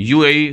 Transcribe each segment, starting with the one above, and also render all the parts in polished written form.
UAE,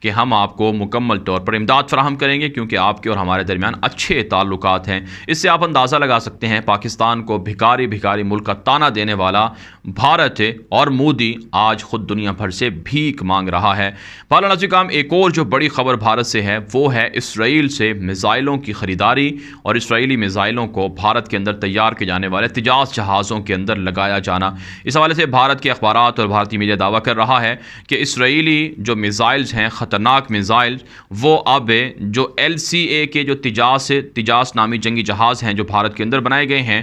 کہ ہم آپ کو مکمل طور پر امداد فراہم کریں گے، کیونکہ آپ کے اور ہمارے درمیان اچھے تعلقات ہیں۔ اس سے آپ اندازہ لگا سکتے ہیں پاکستان کو بھکاری بھکاری ملک کا طعنہ دینے والا بھارت ہے، اور مودی آج خود دنیا بھر سے بھیک مانگ رہا ہے۔ ناظرین، ایک اور جو بڑی خبر بھارت سے ہے وہ ہے اسرائیل سے میزائلوں کی خریداری اور اسرائیلی میزائلوں کو بھارت کے اندر تیار کیے جانے والے تجاز جہازوں کے اندر لگایا جانا۔ اس حوالے سے بھارت کے اخبارات اور بھارتی میڈیا دعویٰ کر رہا ہے کہ اسرائیلی جو میزائلز ہیں، خطرناک میزائل، وہ اب جو LCA کے جو تجاس نامی جنگی جہاز ہیں جو بھارت کے اندر بنائے گئے ہیں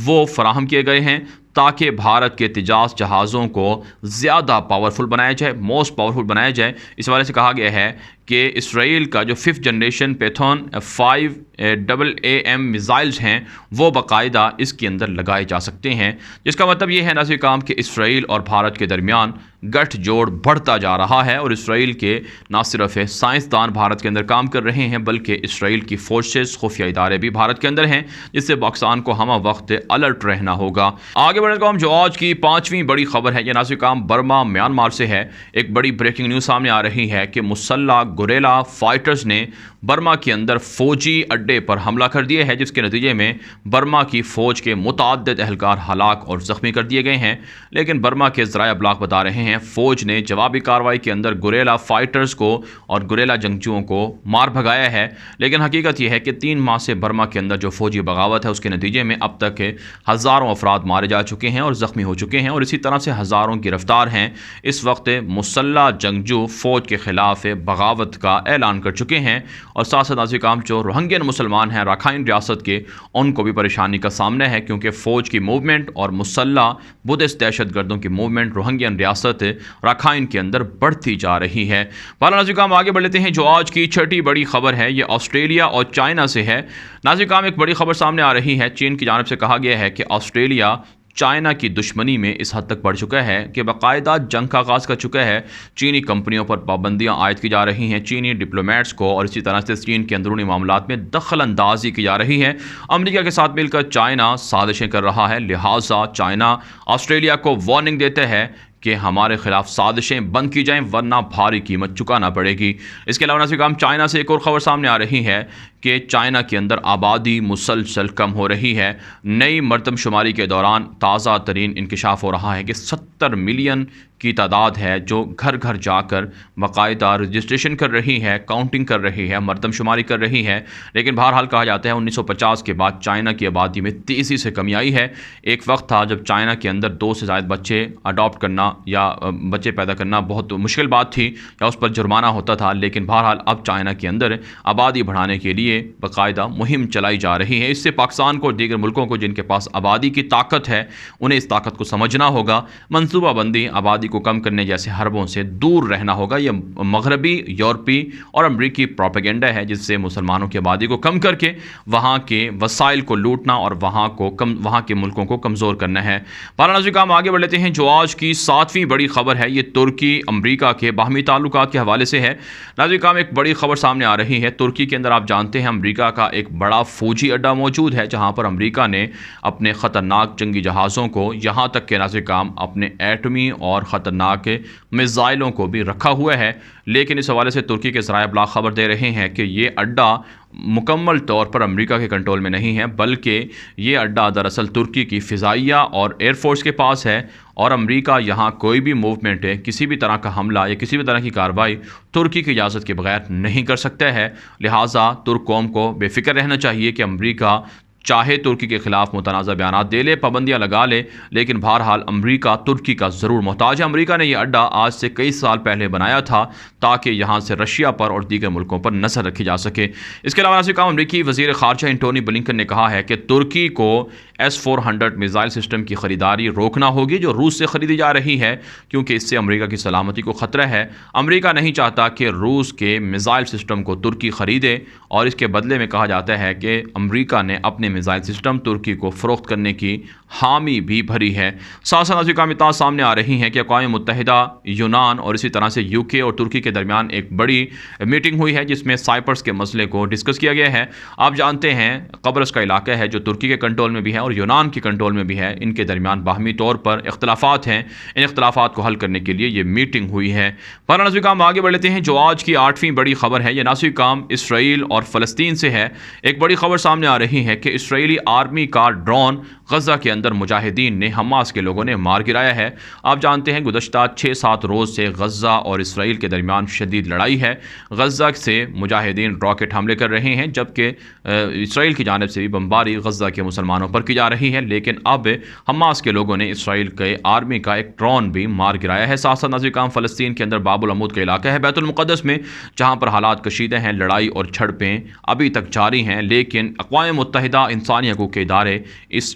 وہ فراہم کیے گئے ہیں، تاکہ بھارت کے تجاس جہازوں کو زیادہ پاورفل بنایا جائے، موسٹ پاورفل بنایا جائے۔ اس حوالے سے کہا گیا ہے کہ اسرائیل کا جو 5th جنریشن پیتھون 5AM میزائلز ہیں وہ باقاعدہ اس کے اندر لگائے جا سکتے ہیں، جس کا مطلب یہ ہے ناظرین کہ اسرائیل اور بھارت کے درمیان گٹھ جوڑ بڑھتا جا رہا ہے، اور اسرائیل کے نہ صرف سائنسدان بھارت کے اندر کام کر رہے ہیں بلکہ اسرائیل کی فورسز، خفیہ ادارے بھی بھارت کے اندر ہیں، جس سے پاکستان کو ہمہ وقت الرٹ رہنا ہوگا۔ آگے بڑھنے کا جو آج کی 5ویں بڑی خبر ہے یہ ناظرین برما میانمار سے ہے۔ ایک بڑی بریکنگ نیوز سامنے آ رہی ہے کہ مسلح گوریلا فائٹرز نے برما کے اندر فوجی اڈے پر حملہ کر دیا ہے، جس کے نتیجے میں برما کی فوج کے متعدد اہلکار ہلاک اور زخمی کر دیے گئے ہیں۔ لیکن برما کے ذرائع ابلاغ بتا رہے ہیں فوج نے جوابی کارروائی کے اندر گوریلا فائٹرز کو اور گوریلا جنگجوؤں کو مار بھگایا ہے، لیکن حقیقت یہ ہے کہ 3 ماہ سے برما کے اندر جو فوجی بغاوت ہے اس کے نتیجے میں اب تک ہزاروں افراد مارے جا چکے ہیں اور زخمی ہو چکے ہیں، اور اسی طرح سے ہزاروں گرفتار ہیں۔ اس وقت مسلح جنگجو فوج کے خلاف بغاوت کا اعلان کر چکے ہیں، اور ساتھ ساتھ ناظرین جو روہنگین مسلمان ہیں راکھائن ریاست کے، ان کو بھی پریشانی کا سامنا ہے، کیونکہ فوج کی موومنٹ اور مسلح بدھسٹ دہشت گردوں کی موومنٹ روہنگین ریاست راکھائن کے اندر بڑھتی جا رہی ہے۔ ناظرین آگے بڑھ لیتے ہیں جو آج کی 6ٹھی بڑی خبر ہے یہ آسٹریلیا اور چائنا سے ہے۔ ناظرین ایک بڑی خبر سامنے آ رہی ہے، چین کی جانب سے کہا گیا ہے کہ آسٹریلیا چائنا کی دشمنی میں اس حد تک بڑھ چکا ہے کہ باقاعدہ جنگ کا آغاز کر چکا ہے۔ چینی کمپنیوں پر پابندیاں عائد کی جا رہی ہیں، چینی ڈپلومیٹس کو، اور اسی طرح سے چین کے اندرونی معاملات میں دخل اندازی کی جا رہی ہے۔ امریکہ کے ساتھ مل کر چائنا سازشیں کر رہا ہے، لہٰذا چائنا آسٹریلیا کو وارننگ دیتا ہے کہ ہمارے خلاف سازشیں بند کی جائیں ورنہ بھاری قیمت چکانا پڑے گی۔ اس کے علاوہ ناظرین چائنا سے ایک اور خبر سامنے آ رہی ہے کہ چائنا کے اندر آبادی مسلسل کم ہو رہی ہے۔ نئی مردم شماری کے دوران تازہ ترین انکشاف ہو رہا ہے کہ 70 ملین کی تعداد ہے جو گھر گھر جا کر باقاعدہ رجسٹریشن کر رہی ہے، کاؤنٹنگ کر رہی ہے، مردم شماری کر رہی ہے۔ لیکن بہرحال کہا جاتا ہے 1950 کے بعد چائنا کی آبادی میں تیزی سے کمی آئی ہے۔ ایک وقت تھا جب چائنا کے اندر 2 سے زائد بچے اڈاپٹ کرنا یا بچے پیدا کرنا بہت مشکل بات تھی یا اس پر جرمانہ ہوتا تھا، لیکن بہرحال اب چائنا کے اندر آبادی بڑھانے کے لیے باقاعدہ مہم چلائی جا رہی ہے۔ اس سے پاکستان کو اور دیگر ملکوں کو جن کے پاس آبادی کی طاقت ہے انہیں اس طاقت کو سمجھنا ہوگا، منصوبہ بندی آبادی کو کم کرنے جیسے حربوں سے دور رہنا ہوگا۔ یہ مغربی، یورپی اور امریکی پروپیگنڈا ہے جس سے مسلمانوں کی آبادی کو کم کر کے وہاں کے وسائل کو لوٹنا اور وہاں کے ملکوں کو کمزور کرنا ہے۔ ناظرین ہم آگے بڑھ لیتے ہیں جو آج کی 7ویں بڑی خبر ہے یہ ترکی امریکہ کے باہمی تعلقات کے حوالے سے ہے۔ ناظرین ایک بڑی خبر سامنے آ رہی ہے، ترکی کے اندر آپ جانتے ہیں امریکہ کا ایک بڑا فوجی اڈا موجود ہے جہاں پر امریکہ نے اپنے خطرناک جنگی جہازوں کو، یہاں تک کہ ناظرین اپنے ایٹمی اور خطرناک میزائلوں کو بھی رکھا ہوا ہے۔ لیکن اس حوالے سے ترکی کے ذرائع ابلاغ خبر دے رہے ہیں کہ یہ اڈا مکمل طور پر امریکہ کے کنٹرول میں نہیں ہے، بلکہ یہ اڈا دراصل ترکی کی فضائیہ اور ایئر فورس کے پاس ہے، اور امریکہ یہاں کوئی بھی موومنٹ ہے، کسی بھی طرح کا حملہ یا کسی بھی طرح کی کارروائی ترکی کی اجازت کے بغیر نہیں کر سکتا ہے۔ لہٰذا ترک قوم کو بے فکر رہنا چاہیے کہ امریکہ چاہے ترکی کے خلاف متنازع بیانات دے لے، پابندیاں لگا لے، لیکن بہرحال امریکہ ترکی کا ضرور محتاج ہے۔ امریکہ نے یہ اڈا آج سے کئی سال پہلے بنایا تھا تاکہ یہاں سے رشیا پر اور دیگر ملکوں پر نظر رکھی جا سکے۔ اس کے علاوہ امریکی وزیر خارجہ انٹونی بلنکن نے کہا ہے کہ ترکی کو S-400 میزائل سسٹم کی خریداری روکنا ہوگی جو روس سے خریدی جا رہی ہے، کیونکہ اس سے امریکہ کی سلامتی کو خطرہ ہے۔ امریکہ نہیں چاہتا کہ روس کے میزائل سسٹم کو ترکی خریدے، اور اس کے بدلے میں کہا جاتا ہے کہ امریکہ نے اپنے میزائل سسٹم ترکی کو فروخت کرنے کی حامی بھی بھری ہے۔ ساتھ ساتھ نازل اطلاع سامنے آ رہی ہیں کہ اقوام متحدہ، یونان اور اسی طرح سے یو کے اور ترکی کے درمیان ایک بڑی میٹنگ ہوئی ہے جس میں سائپرس کے مسئلے کو ڈسکس کیا گیا ہے۔ آپ جانتے ہیں قبرص کا علاقہ ہے جو ترکی کے کنٹرول میں بھی ہے اور یونان کے کنٹرول میں بھی ہے، ان کے درمیان باہمی طور پر اختلافات ہیں، ان اختلافات کو حل کرنے کے لیے یہ میٹنگ ہوئی ہے۔ نازل کام آگے بڑھ لیتے ہیں جو آج کی 8ویں بڑی خبر ہے، یہ نازل کام اسرائیل اور فلسطین سے ہے۔ ایک بڑی خبر سامنے آ رہی ہے کہ اسرائیلی آرمی کا ڈرون غزہ کے اندر مجاہدین نے حماس کے لوگوں نے مار گرایا ہے۔ آپ جانتے ہیں گزشتہ 6-7 روز سے غزہ اور اسرائیل کے درمیان شدید لڑائی ہے۔ غزہ سے مجاہدین راکٹ حملے کر رہے ہیں جبکہ اسرائیل کی جانب سے بھی بمباری غزہ کے مسلمانوں پر کی جا رہی ہے، لیکن اب حماس کے لوگوں نے اسرائیل کے آرمی کا ایک ڈرون بھی مار گرایا ہے۔ ساتھ ساتھ نازل کام فلسطین کے اندر باب العمود کا علاقہ ہے بیت المقدس میں، جہاں پر حالات کشیدہ ہیں، لڑائی اور جھڑپیں ابھی تک جاری ہیں، لیکن اقوام متحدہ انسانی حقوق کے ادارے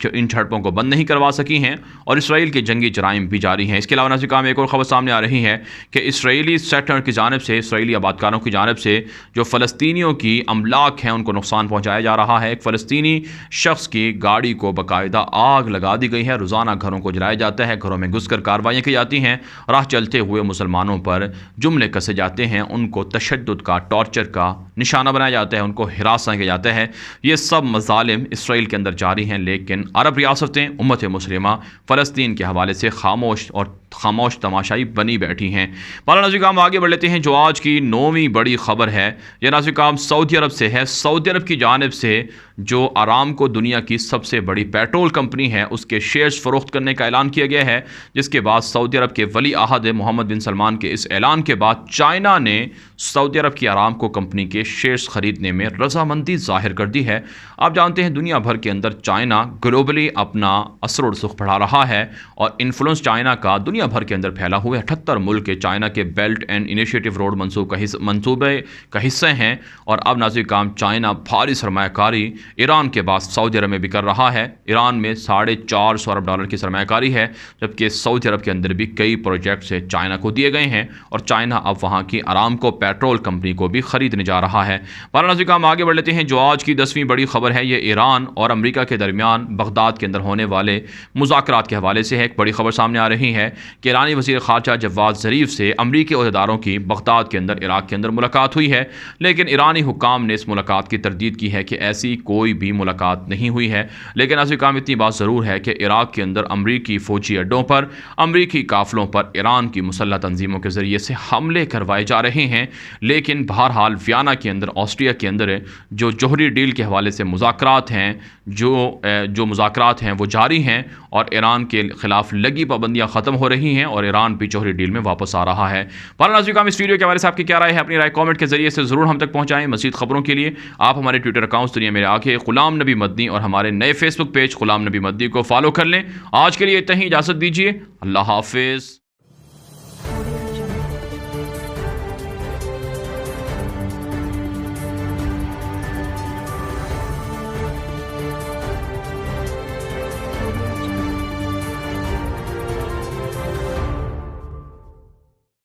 ان جھڑپوں کو بند نہیں کروا سکی ہیں اور اسرائیل کے جنگی جرائم بھی جاری ہیں۔ اس کے علاوہ نازل کام ایک اور خبر سامنے آ رہی ہے کہ اسرائیلی سیٹلر کی جانب سے، اسرائیلی آبادکاروں کی جانب سے جو فلسطینیوں کی املاک ہیں ان کو نقصان پہنچایا جا رہا ہے۔ ایک فلسطینی شخص کی گاڑی کو باقاعدہ آگ لگا دی گئی ہے، روزانہ گھروں کو جلایا جاتا ہے، گھروں میں گھس کر کارروائیاں کی جاتی ہیں، راہ چلتے ہوئے مسلمانوں پر جملے کسے جاتے ہیں، ان کو تشدد کا، ٹارچر کا نشانہ بنایا جاتا ہے، ان کو ہراساں کیا جاتا ہے۔ یہ سب مظالم اسرائیل کے اندر جاری ہیں، لیکن عرب ریاستیں، امت مسلمہ فلسطین کے حوالے سے خاموش تماشائی بنی بیٹھی ہیں۔ نازل کام آگے بڑھ لیتے ہیں جو آج کی 9ویں بڑی خبر ہے، یہ نازل کام سعودی عرب سے ہے۔ سعودی عرب کی جانب سے جو آرامکو دنیا کی سب سے بڑی پیٹرول کمپنی ہے اس کے شیئرز فروخت کرنے کا اعلان کیا گیا ہے، جس کے بعد سعودی عرب کے ولی عہد محمد بن سلمان کے اس اعلان کے بعد چائنا نے سعودی عرب کی آرامکو کمپنی کے شیئرز خریدنے میں رضامندی ظاہر کر دی ہے۔ آپ جانتے ہیں دنیا بھر کے اندر چائنا گلوبلی اپنا اثر و رسوخ بڑھا رہا ہے اور انفلوئنس چائنا کا دنیا بھر کے اندر پھیلا ہوا ہے۔ 78 ملک چائنا کے بیلٹ اینڈ انیشیٹو روڈ منصوبے کا حصہ ہیں اور اب نازل کام چائنا بھاری سرمایہ کاری ایران کے بعد سعودی عرب میں بھی کر رہا ہے۔ ایران میں $450 ارب کی سرمایہ کاری ہے، جبکہ سعودی عرب کے اندر بھی کئی پروجیکٹس چائنا کو دیے گئے ہیں اور چائنا اب وہاں کی آرامکو پیٹرول کمپنی کو بھی خریدنے جا رہا ہے۔ نازل کام آگے بڑھ لیتے ہیں جو آج کی 10ویں بڑی خبر ہے، یہ ایران اور امریکہ کے درمیان بغداد کے اندر ہونے والے مذاکرات کے حوالے سے ہے۔ ایک بڑی خبر سامنے آ رہی ہے کہ ایرانی وزیر خارجہ جواد ظریف سے امریکی عہدیداروں کی بغداد کے اندر، عراق کے اندر ملاقات ہوئی ہے، لیکن ایرانی حکام نے اس ملاقات کی تردید کی ہے کہ ایسی کوئی بھی ملاقات نہیں ہوئی ہے۔ لیکن نازل کام اتنی بات ضرور ہے کہ عراق کے اندر امریکی فوجی اڈوں پر، امریکی قافلوں پر ایران کی مسلح تنظیموں کے ذریعے سے حملے کروائے جا رہے ہیں، لیکن بہرحال ویانا کے اندر، آسٹریا کے اندر جو جوہری ڈیل کے حوالے سے مذاکرات ہیں، جو مذاکرات ہیں وہ جاری ہیں اور ایران کے خلاف لگی پابندیاں ختم ہو رہی ہیں اور ایران بھی جوہری ڈیل میں واپس آ رہا ہے۔ ناظرین کام اس ویڈیو کے حوالے سے آپ کی کیا رائے ہے؟ اپنی رائے کامنٹ کے ذریعے سے ضرور ہم تک پہنچائیں۔ مزید خبروں کے لیے آپ ہمارے ٹویٹر اکاؤنٹس دنیا میرے آنکھیں، غلام نبی مدنی اور ہمارے نئے فیس بک پیج غلام نبی مدنی کو فالو کر لیں۔ آج کے لیے اتنا ہی، اجازت دیجیے، اللہ حافظ۔